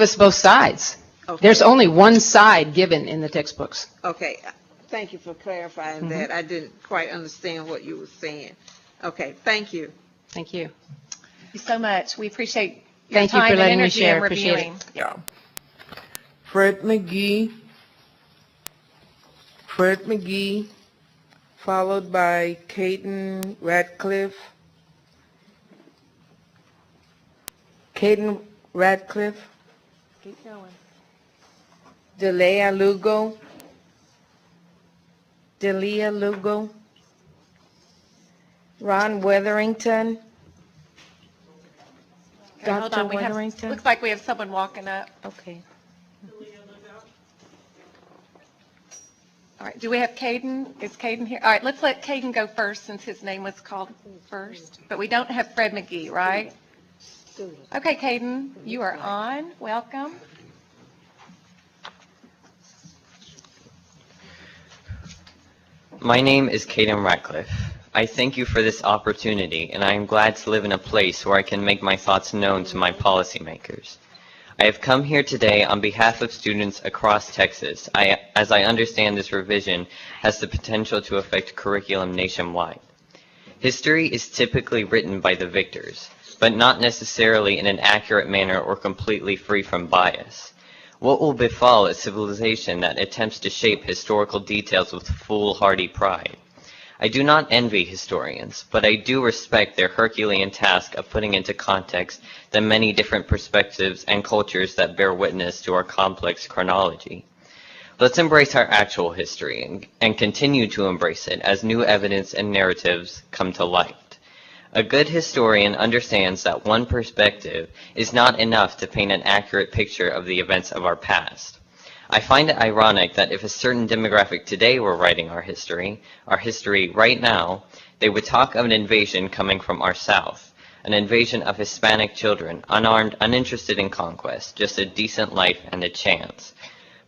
us both sides. Okay. There's only one side given in the textbooks. Okay, thank you for clarifying that. I didn't quite understand what you were saying. Okay, thank you. Thank you. Thank you so much. We appreciate your Thank you time for and letting me energy share. in Appreciate reviewing. it. Yeah. Fred McGee, followed by Caden Radcliffe. Keep going. Dalea Lugo. Ron Weatherington. Okay, hold Dr. on. Weatherington. Looks like we have someone walking up. Okay. All right. Do we have Caden? Is Caden here? All right. Let's let Caden go first since his name was called first. But we don't have Fred McGee, right? Okay, Caden, you are on. Welcome. My name is Caden Radcliffe. I thank you for this opportunity, and I am glad to live in a place where I can make my thoughts known to my policymakers. I have come here today on behalf of students across Texas, as I understand this revision has the potential to affect curriculum nationwide. History is typically written by the victors, but not necessarily in an accurate manner or completely free from bias. What will befall a civilization that attempts to shape historical details with foolhardy pride? I do not envy historians, but I do respect their Herculean task of putting into context the many different perspectives and cultures that bear witness to our complex chronology. Let's embrace our actual history and continue to embrace it as new evidence and narratives come to light. A good historian understands that one perspective is not enough to paint an accurate picture of the events of our past. I find it ironic that if a certain demographic today were writing our history right now, they would talk of an invasion coming from our south, an invasion of Hispanic children, unarmed, uninterested in conquest, just a decent life and a chance.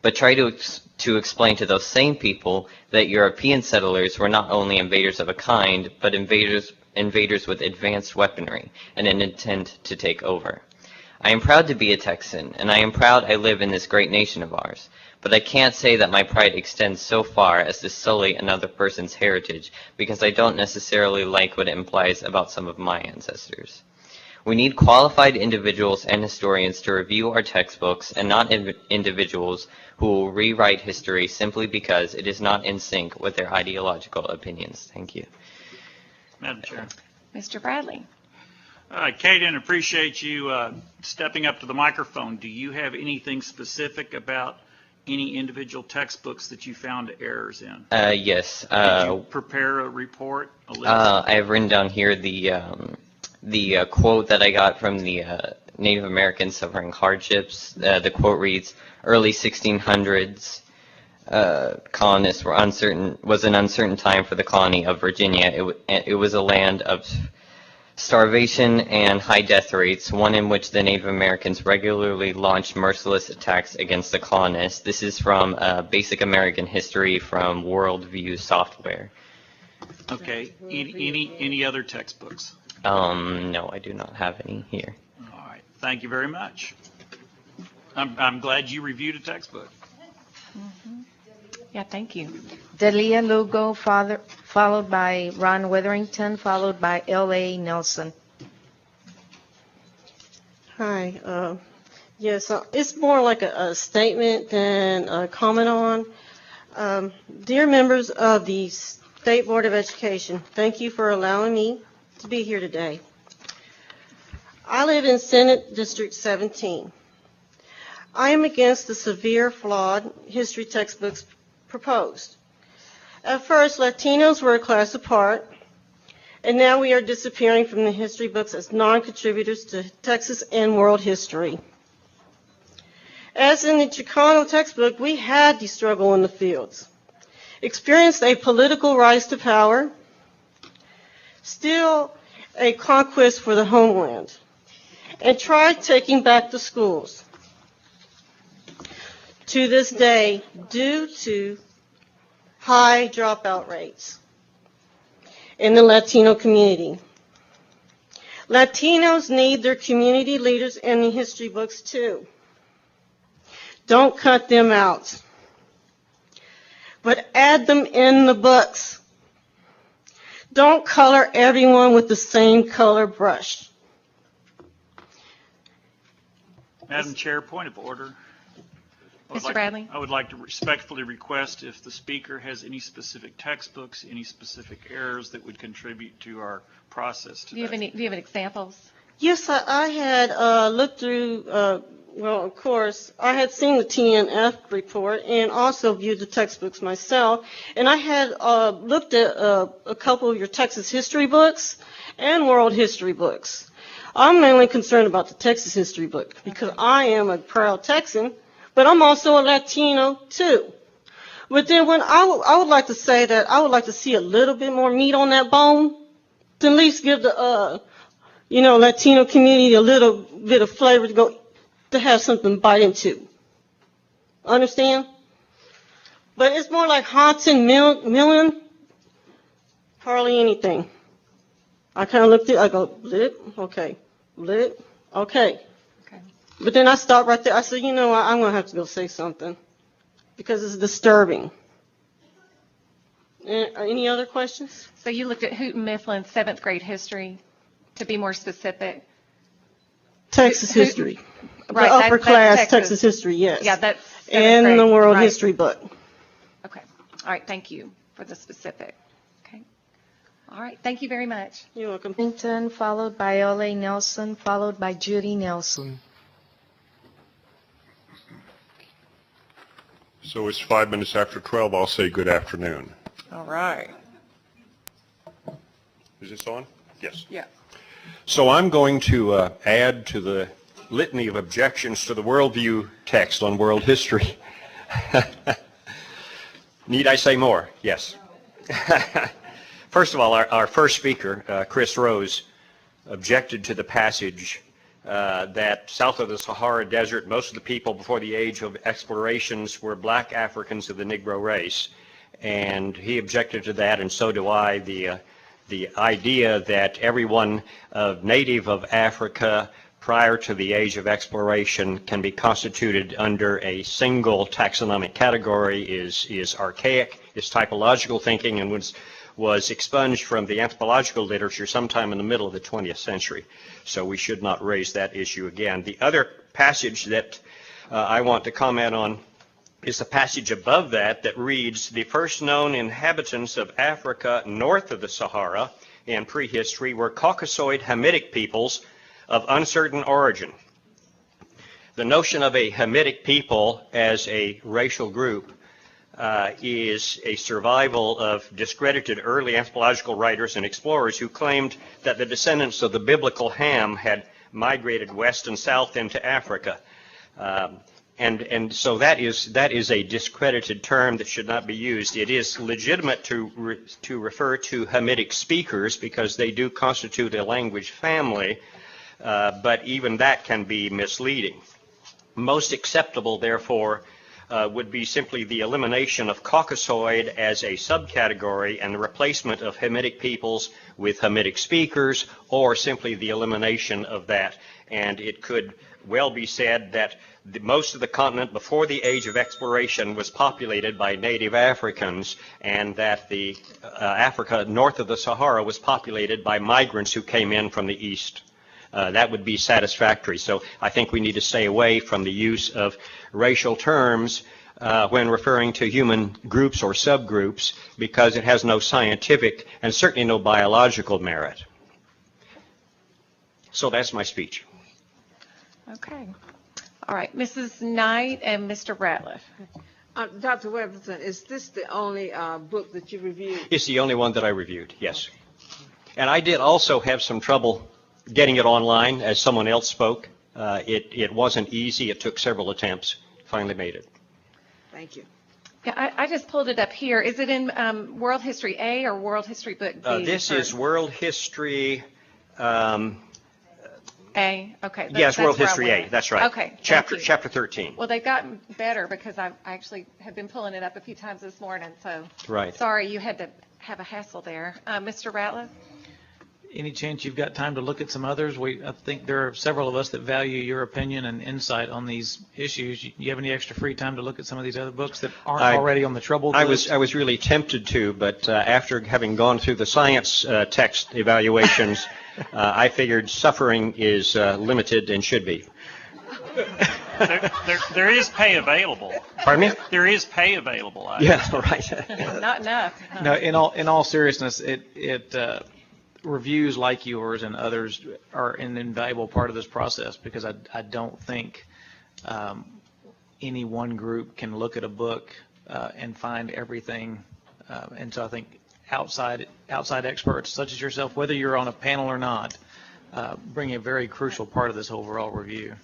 But try to explain to those same people that European settlers were not only invaders of a kind, but invaders with advanced weaponry and an intent to take over. I am proud to be a Texan, and I am proud I live in this great nation of ours, but I can't say that my pride extends so far as to sully another person's heritage because I don't necessarily like what it implies about some of my ancestors. We need qualified individuals and historians to review our textbooks and not individuals who will rewrite history simply because it is not in sync with their ideological opinions. Thank you. Madam Chair. Mr. Bradley. Caden, appreciate you stepping up to the microphone. Do you have anything specific about any individual textbooks that you found errors in? Yes. Did you prepare a report, a list? I have written down here the quote that I got from the Native Americans suffering hardships. The quote reads, "Early 1600s, colonists were was an uncertain time for the colony of Virginia. It was a land of starvation and high death rates, one in which the Native Americans regularly launched merciless attacks against the colonists." This is from Basic American History from Worldview Software. Okay. Any other textbooks? No, I do not have any here. All right. Thank you very much. I'm glad you reviewed a textbook. Yeah, thank you. Dalea Lugo, followed by Ron Weatherington, followed by L.A. Nelson. Hi. Yes, it's more like a statement than a comment on. Dear members of the State Board of Education, thank you for allowing me to be here today. I live in Senate District 17. I am against the severe, flawed history textbooks proposed. At first, Latinos were a class apart, and now we are disappearing from the history books as non-contributors to Texas and world history. As in the Chicano textbook, we had the struggle in the fields, experienced a political rise to power, still a conquest for the homeland, and tried taking back the schools. To this day, due to high dropout rates in the Latino community. Latinos need their community leaders in the history books too. Don't cut them out, but add them in the books. Don't color everyone with the same color brush. Madam Chair, point of order. Mr. Bradley? I would like to respectfully request if the speaker has any specific textbooks, any specific errors that would contribute to our process Do you today. have any examples? Yes, I had looked through, well, of course, I had seen the TNF report and also viewed the textbooks myself. And I had looked at a couple of your Texas history books and world history books. I'm mainly concerned about the Texas history book because I am a proud Texan, but I'm also a Latino too. But then when I would like to say that I would like to see a little bit more meat on that bone to at least give the Latino community a little bit of flavor to have something to bite into. Understand? But it's more like haunting million, hardly anything. I kind of looked at it, I go, blip, okay, blip, okay. Okay. But then I stopped right there. I said, you know what, I'm going to have to go say something because it's disturbing. Any other questions? So you looked at Houghton Mifflin's 7th grade history, to be more specific? Texas history. Right, The upper that's class Texas history, yes. Yeah, that's 7th And grade, the world right. history book. Okay. All right, thank you for the specific. Okay. All right, thank you very much. You're welcome. Washington, followed by L.A. Nelson, followed by Judy Nelson. So it's 5 minutes after 12. I'll say good afternoon. All right. Is this on? Yes. Yeah. So I'm going to add to the litany of objections to the worldview text on world history. Need I say more? Yes. First of all, our first speaker, Chris Rose, objected to the passage that south of the Sahara Desert, most of the people before the age of explorations were black Africans of the Negro race. And he objected to that, and so do I. The idea that everyone native of Africa prior to the age of exploration can be constituted under a single taxonomic category is archaic, is typological thinking, and was expunged from the anthropological literature sometime in the middle of the 20th century. So we should not raise that issue again. The other passage that I want to comment on is the passage above that reads, the first known inhabitants of Africa north of the Sahara in prehistory were Caucasoid Hamitic peoples of uncertain origin. The notion of a Hamitic people as a racial group is a survival of discredited early anthropological writers and explorers who claimed that the descendants of the biblical Ham had migrated west and south into Africa. And so that is a discredited term that should not be used. It is legitimate to refer to Hamitic speakers because they do constitute a language family, but even that can be misleading. Most acceptable, therefore, would be simply the elimination of Caucasoid as a subcategory and the replacement of Hamitic peoples with Hamitic speakers, or simply the elimination of that. And it could well be said that most of the continent before the age of exploration was populated by native Africans, and that the Africa north of the Sahara was populated by migrants who came in from the east. That would be satisfactory. So I think we need to stay away from the use of racial terms when referring to human groups or subgroups, because it has no scientific and certainly no biological merit. So that's my speech. Okay. All right, Mrs. Knight and Mr. Ratliff. Dr. Weberson, is this the only book that you reviewed? It's the only one that I reviewed, yes. And I did also have some trouble getting it online as someone else spoke. It wasn't easy. It took several attempts. Finally made it. Thank you. Yeah, I just pulled it up here. Is it in World History A or World History Book B? This is World History. A, okay. Yes, World where I History went. A, that's right. Okay. Chapter thank you. 13. Well, they've gotten better because I actually have been pulling it up a few times this morning, so. Right. Sorry you had to have a hassle there. Mr. Ratliff? any chance you've got time to look at some others? I think there are several of us that value your opinion and insight on these issues. You have any extra free time to look at some of these other books that aren't already on the troubled list? I was really tempted to, but after having gone through the science text evaluations, I figured suffering is limited and should be. There is pay available. Pardon me? There is pay available. Yeah, right. Not enough. No, in all seriousness, it reviews like yours and others are an invaluable part of this process, because I don't think any one group can look at a book and find everything. And so I think outside experts such as yourself, whether you're on a panel or not, bring a very crucial part of this overall review.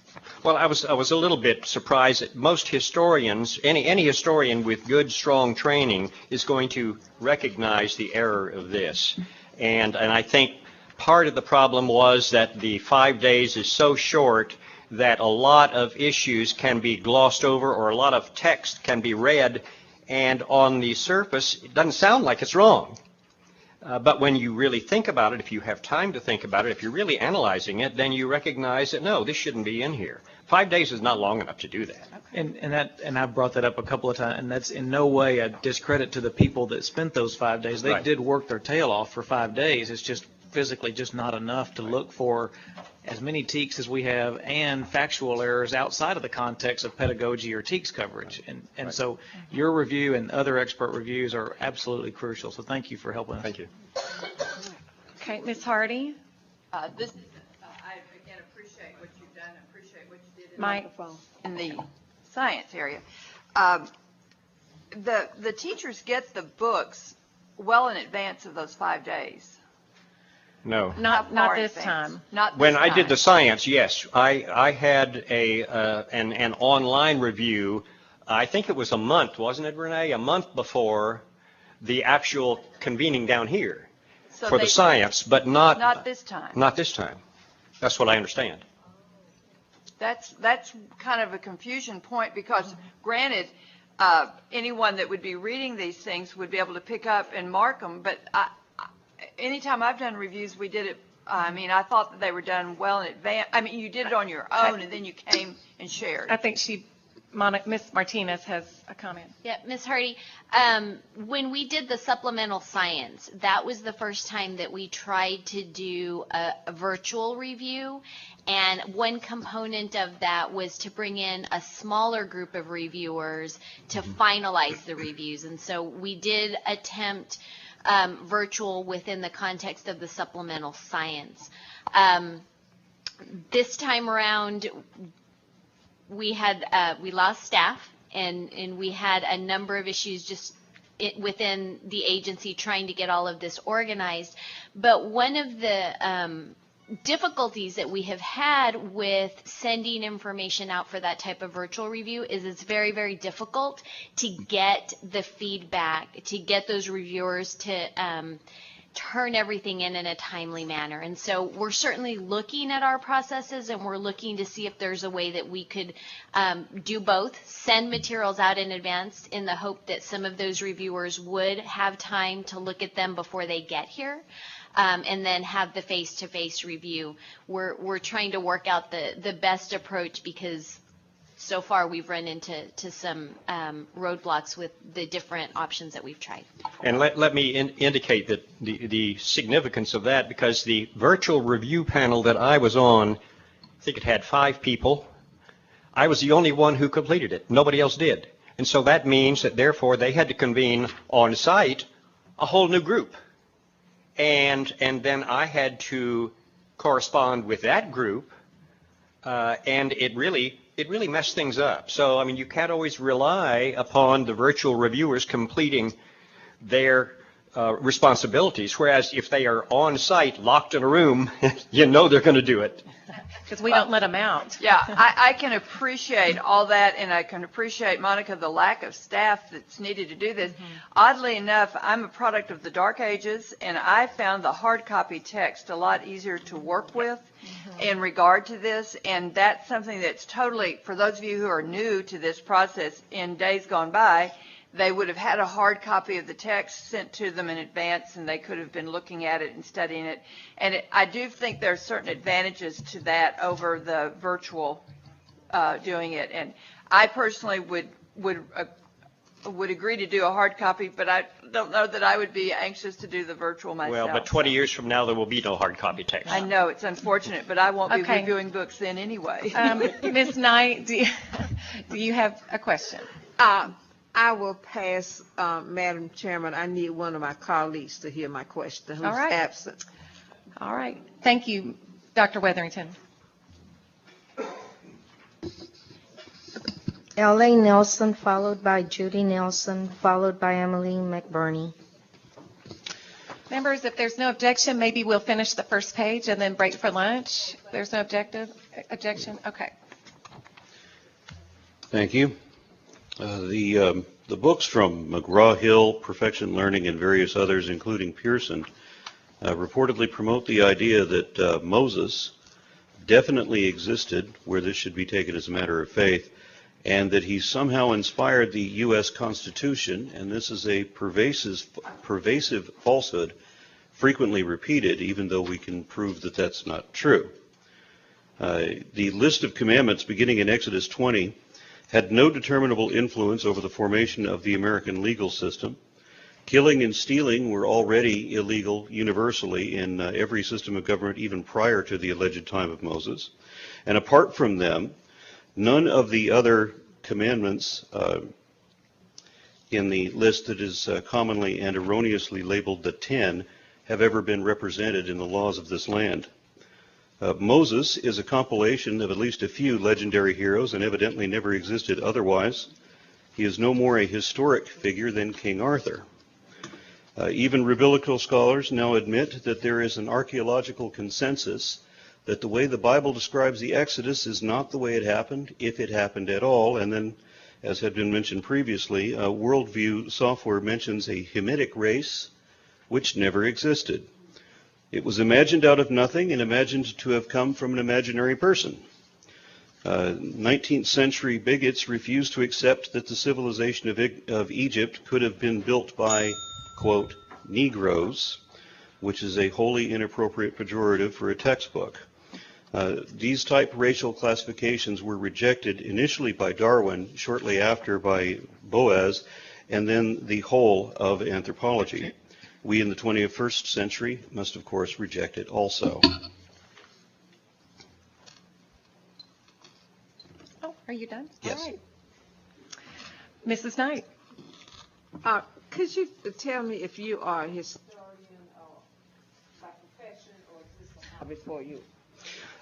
Well, I was a little bit surprised that most historians, any historian with good, strong training, is going to recognize the error of this. And I think part of the problem was that the 5 days is so short that a lot of issues can be glossed over, or a lot of text can be read, and on the surface it doesn't sound like it's wrong. But when you really think about it, if you have time to think about it, if you're really analyzing it, then you recognize that, no, this shouldn't be in here. 5 days is not long enough to do that. And I've brought that up a couple of times, and that's in no way a discredit to the people that spent those 5 days. They Right. did work their tail off for 5 days. It's just physically just not enough to look for as many TEKS as we have and factual errors outside of the context of pedagogy or TEKS coverage. And Right. so your review and other expert reviews are absolutely crucial. So thank you for helping us. Thank you. Okay, Ms. Hardy? I again appreciate what you've done, appreciate what you did Mike? in the science area. The teachers get the books well in advance of those 5 days. No. How Not far this advanced? time. Not this When I did time. the science, yes, I had an online review. I think it was a month, wasn't it, Renee? A month before the actual convening down here So for the they- science, but Not this time. Not this time. That's what I understand. That's kind of a confusion point, because granted, anyone that would be reading these things would be able to pick up and mark them, but anytime I've done reviews, we did it, I thought that they were done well in advance. You did it on your own, and then you came and shared. I think Ms. Martinez has a comment. Yeah, Ms. Hardy, when we did the supplemental science, that was the first time that we tried to do a virtual review. And one component of that was to bring in a smaller group of reviewers to finalize the reviews. And so we did attempt virtual within the context of the supplemental science. This time around, we lost staff, and we had a number of issues just within the agency trying to get all of this organized. But one of the difficulties that we have had with sending information out for that type of virtual review is it's very, very difficult to get the feedback, to get those reviewers to turn everything in a timely manner. And so we're certainly looking at our processes, and we're looking to see if there's a way that we could do both, send materials out in advance in the hope that some of those reviewers would have time to look at them before they get here, and then have the face-to-face review. We're trying to work out the best approach, because so far we've run into some roadblocks with the different options that we've tried. And let me indicate that the significance of that, because the virtual review panel that I was on, I think it had 5 people. I was the only one who completed it. Nobody else did. And so that means that therefore they had to convene on site a whole new group. And then I had to correspond with that group, and it really messed things up. So, you can't always rely upon the virtual reviewers completing their responsibilities, whereas if they are on site, locked in a room, they're going to do it. Because we don't let them out. Yeah, I can appreciate all that, and I can appreciate, Monica, the lack of staff that's needed to do this. Oddly enough, I'm a product of the dark ages, and I found the hard copy text a lot easier to work with in regard to this, and that's something that's totally, for those of you who are new to this process in days gone by, they would have had a hard copy of the text sent to them in advance, and they could have been looking at it and studying it. And I do think there are certain advantages to that over the virtual doing it. And I personally would agree to do a hard copy, but I don't know that I would be anxious to do the virtual myself. Well, but 20 years from now, there will be no hard copy text. I know, it's unfortunate, but I won't be Okay. reviewing books then anyway. Ms. Knight, do you have a question? I will pass, Madam Chairman. I need one of my colleagues to hear my question, who's All right. absent. All right. Thank you, Dr. Weatherington. L.A. Nelson, followed by Judy Nelson, followed by Emily McBurney. Members, if there's no objection, maybe we'll finish the first page and then break for lunch. There's no objection? Okay. Thank you. The books from McGraw-Hill, Perfection Learning, and various others, including Pearson, reportedly promote the idea that Moses definitely existed, where this should be taken as a matter of faith, and that he somehow inspired the U.S. Constitution, and this is a pervasive falsehood, frequently repeated, even though we can prove that that's not true. The list of commandments beginning in Exodus 20 had no determinable influence over the formation of the American legal system. Killing and stealing were already illegal universally in every system of government, even prior to the alleged time of Moses. And apart from them, none of the other commandments in the list that is commonly and erroneously labeled the 10 have ever been represented in the laws of this land. Moses is a compilation of at least a few legendary heroes and evidently never existed otherwise. He is no more a historic figure than King Arthur. Even rabbinical scholars now admit that there is an archaeological consensus that the way the Bible describes the Exodus is not the way it happened, if it happened at all. And then, as had been mentioned previously, Worldview Software mentions a Hamitic race which never existed. It was imagined out of nothing and imagined to have come from an imaginary person. 19th century bigots refused to accept that the civilization of Egypt could have been built by, quote, Negroes, which is a wholly inappropriate pejorative for a textbook. These type racial classifications were rejected initially by Darwin, shortly after by Boas, and then the whole of anthropology. We in the 21st century must, of course, reject it also. Oh, are you done? Yes. All right. Mrs. Knight. Could you tell me if you are a historian by profession, or is this a hobby for you?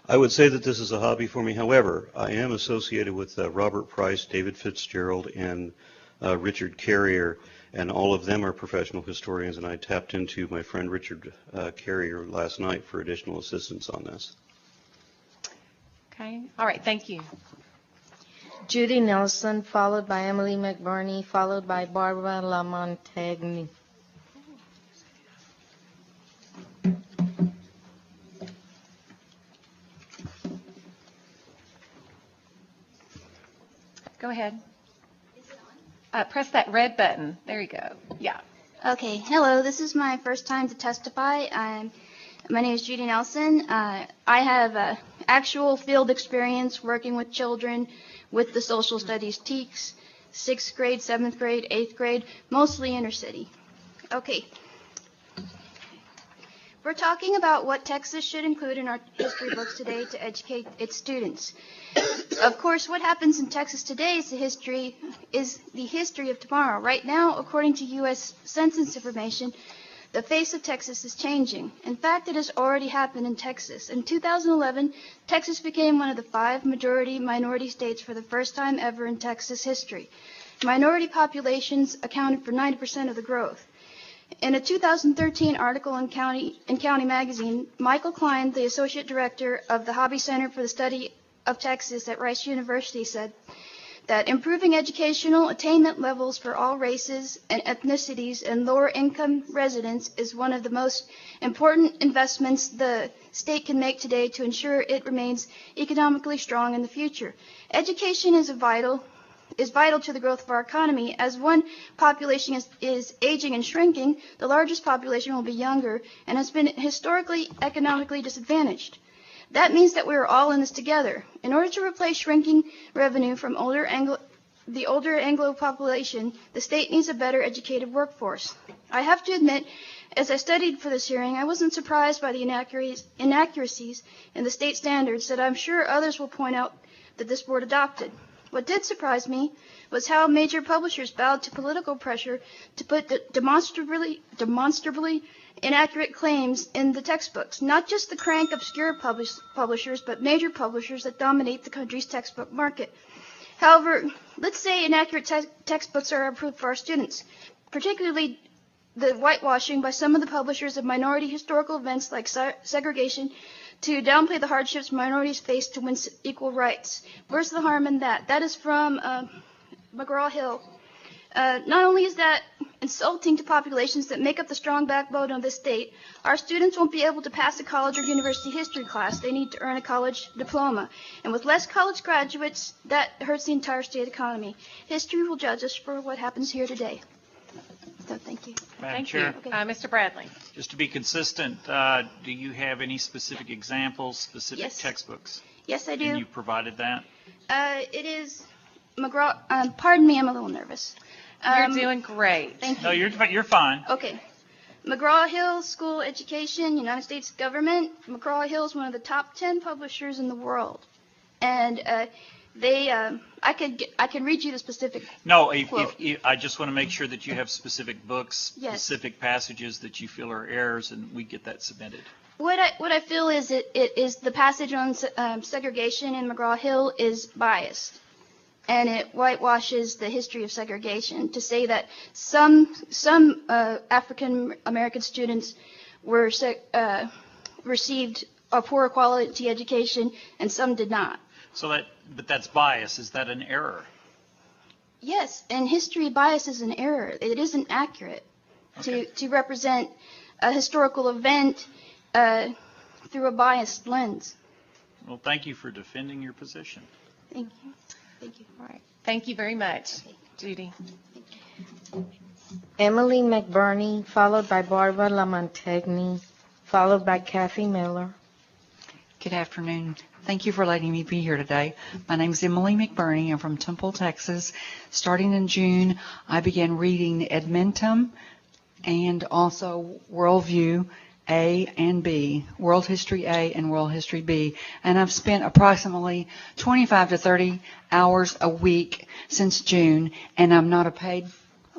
I would say that this is a hobby for me. However, I am associated with Robert Price, David Fitzgerald, and Richard Carrier, and all of them are professional historians, and I tapped into my friend Richard Carrier last night for additional assistance on this. Okay. All right. Thank you. Judy Nelson, followed by Emily McBurney, followed by Barbara Lamontagne. Go ahead. Press that red button. There you go. Yeah. Okay, hello, this is my first time to testify. My name is Judy Nelson. I have actual field experience working with children with the social studies TEKS, 6th grade, 7th grade, 8th grade, mostly inner city. Okay. We're talking about what Texas should include in our history books today to educate its students. Of course, what happens in Texas today is the history of tomorrow. Right now, according to U.S. Census information, the face of Texas is changing. In fact, it has already happened in Texas. In 2011, Texas became one of the 5 majority-minority states for the first time ever in Texas history. Minority populations accounted for 90% of the growth. In a 2013 article in County Magazine, Michael Klein, the associate director of the Hobby Center for the Study of Texas at Rice University, said that improving educational attainment levels for all races and ethnicities and lower income residents is one of the most important investments the state can make today to ensure it remains economically strong in the future. Education is vital is vital to the growth of our economy. As one population is aging and shrinking, the largest population will be younger and has been historically economically disadvantaged. That means that we are all in this together. In order to replace shrinking revenue from the older Anglo population, the state needs a better educated workforce. I have to admit, as I studied for this hearing, I wasn't surprised by the inaccuracies in the state standards that I'm sure others will point out that this board adopted. What did surprise me was how major publishers bowed to political pressure to put demonstrably inaccurate claims in the textbooks. Not just the crank obscure publishers, but major publishers that dominate the country's textbook market. However, let's say inaccurate textbooks are approved for our students, particularly the whitewashing by some of the publishers of minority historical events like segregation to downplay the hardships minorities face to win equal rights. Where's the harm in that? That is from McGraw-Hill. Not only is that insulting to populations that make up the strong backbone of the state, our students won't be able to pass a college or university history class. They need to earn a college diploma. And with less college graduates, that hurts the entire state economy. History will judge us for what happens here today. So thank you. Madam Thank Chair, you. Mr. Bradley. just to be consistent, do you have any specific examples, specific Yes. textbooks? Yes, I do. And you provided that? It is McGraw. Pardon me, I'm a little nervous. You're doing great. Thank you. No, you're fine. Okay. McGraw-Hill School Education, United States Government. McGraw-Hill is one of the top 10 publishers in the world. And I could read you the specific No, quote. I just want to make sure that you have specific books, Yes. specific passages that you feel are errors, and we get that submitted. What I feel is it is the passage on segregation in McGraw-Hill is biased. And it whitewashes the history of segregation to say that some African American students were received a poor quality education and some did not. But that's bias. Is that an error? Yes, and history bias is an error. It isn't accurate to represent a historical event through a biased lens. Well, thank you for defending your position. Thank you. Thank you. All right. Thank you very much, Judy. Emily McBurney, followed by Barbara Lamontagne, followed by Kathy Miller. Good afternoon. Thank you for letting me be here today. My name is Emily McBurney. I'm from Temple, Texas. Starting in June, I began reading Edmentum and also Worldview A and B, World History A and World History B. And I've spent approximately 25 to 30 hours a week since June, and I'm not a paid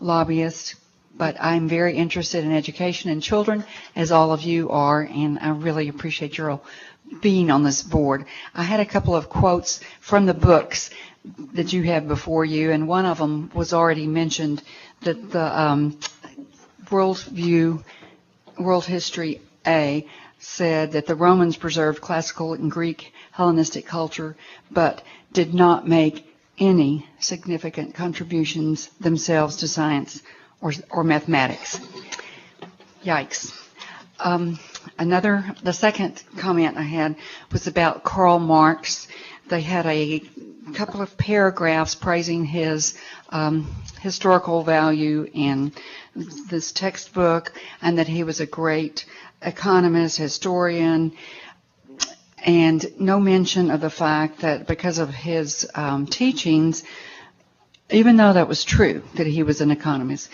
lobbyist, but I'm very interested in education and children, as all of you are, and I really appreciate your being on this board. I had a couple of quotes from the books that you have before you, and one of them was already mentioned, that the Worldview, World History A said that the Romans preserved classical and Greek Hellenistic culture, but did not make any significant contributions themselves to science or mathematics. Yikes. The second comment I had was about Karl Marx. They had a couple of paragraphs praising his historical value in this textbook, and that he was a great economist, historian, and no mention of the fact that because of his teachings, even though that was true, that he was an economist,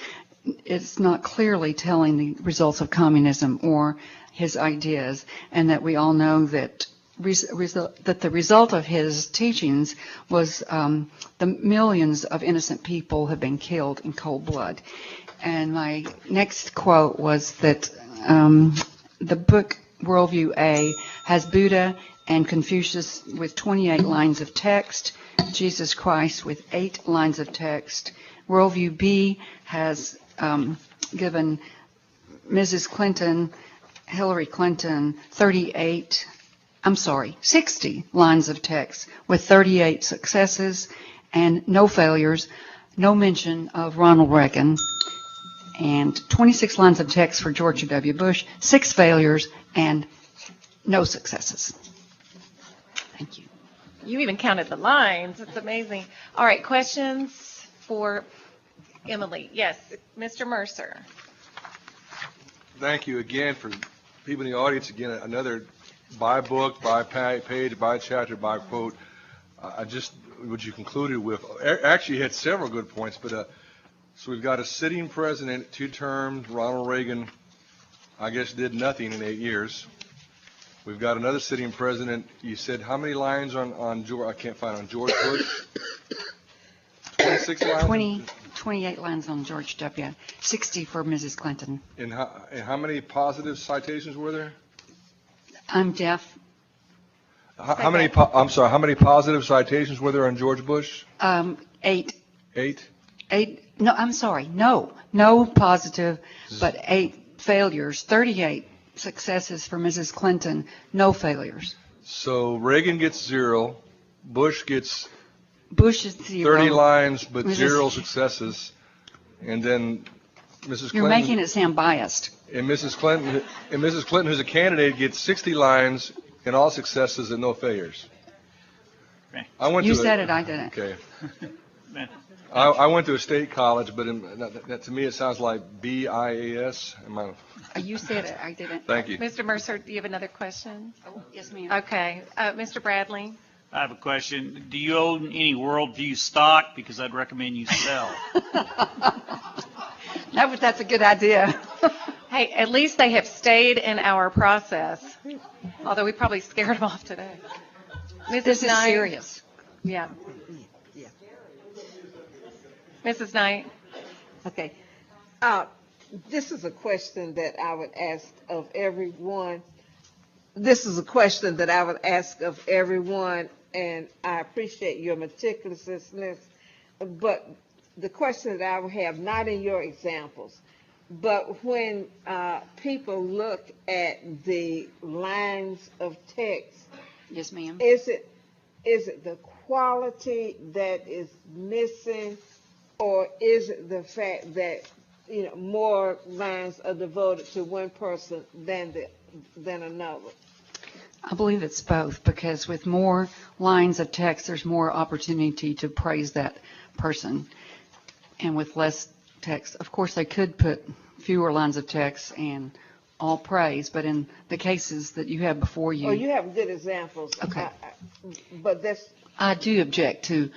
it's not clearly telling the results of communism or his ideas, and that we all know that that the result of his teachings was the millions of innocent people have been killed in cold blood. And my next quote was that the book Worldview A has Buddha and Confucius with 28 lines of text, Jesus Christ with 8 lines of text. Worldview B has given Mrs. Clinton, Hillary Clinton, 60 lines of text with 38 successes and no failures, no mention of Ronald Reagan, and 26 lines of text for George W. Bush, 6 failures and no successes. Thank you. You even counted the lines. It's amazing. All right, questions for Emily? Yes, Mr. Mercer. Thank you again for people in the audience. Again, another by book, by page, by chapter, by quote. I just, what you concluded with, actually you had several good points, but so we've got a sitting president, 2 terms. Ronald Reagan, I guess, did nothing in 8 years. We've got another sitting president. You said how many lines on George? I can't find on George Bush. 26 lines. 28 lines on George W. 60 for Mrs. Clinton. And how many positive citations were there? I'm deaf. How many? I'm sorry. How many positive citations were there on George Bush? 8. 8. 8. No, I'm sorry. No positive, but 8 failures. 38 successes for Mrs. Clinton. No failures. So Reagan gets 0. Bush gets Bush is 0. 30 lines, but 0 successes. And then Mrs. Clinton. You're making it sound biased. And Mrs. Clinton, who's a candidate, gets 60 lines and all successes and no failures. You said it, I didn't. Okay. I went to a state college, but that to me it sounds like BIAS. You said it, I didn't. Thank you. Mr. Mercer, do you have another question? Oh, yes, ma'am. Okay. Mr. Bradley? I have a question. Do you own any Worldview stock? Because I'd recommend you sell. That's a good idea. Hey, at least they have stayed in our process, although we probably scared them off today. This is Knight? serious. Yeah. Mrs. Knight? Okay. This is a question that I would ask of everyone. And I appreciate your meticulousness. But the question that I would have, not in your examples, but when people look at the lines of text, yes, ma'am. Is it the quality that is missing, or is it the fact that more lines are devoted to one person than another? I believe it's both, because with more lines of text, there's more opportunity to praise that person. And with less text, of course, they could put fewer lines of text and all praise, but in the cases that you have before you... Oh, you have good examples. Okay. But that's... I do object to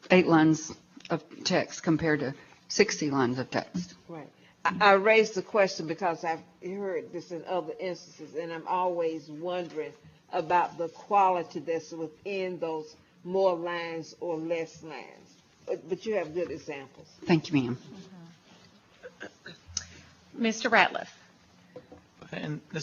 8 lines of text compared to 60 lines of text. Right. I raised the question because I've heard this in other instances, and I'm always wondering about the quality that's within those more lines or less lines. But you have good examples. Thank you, ma'am. Mr. Ratliff? And this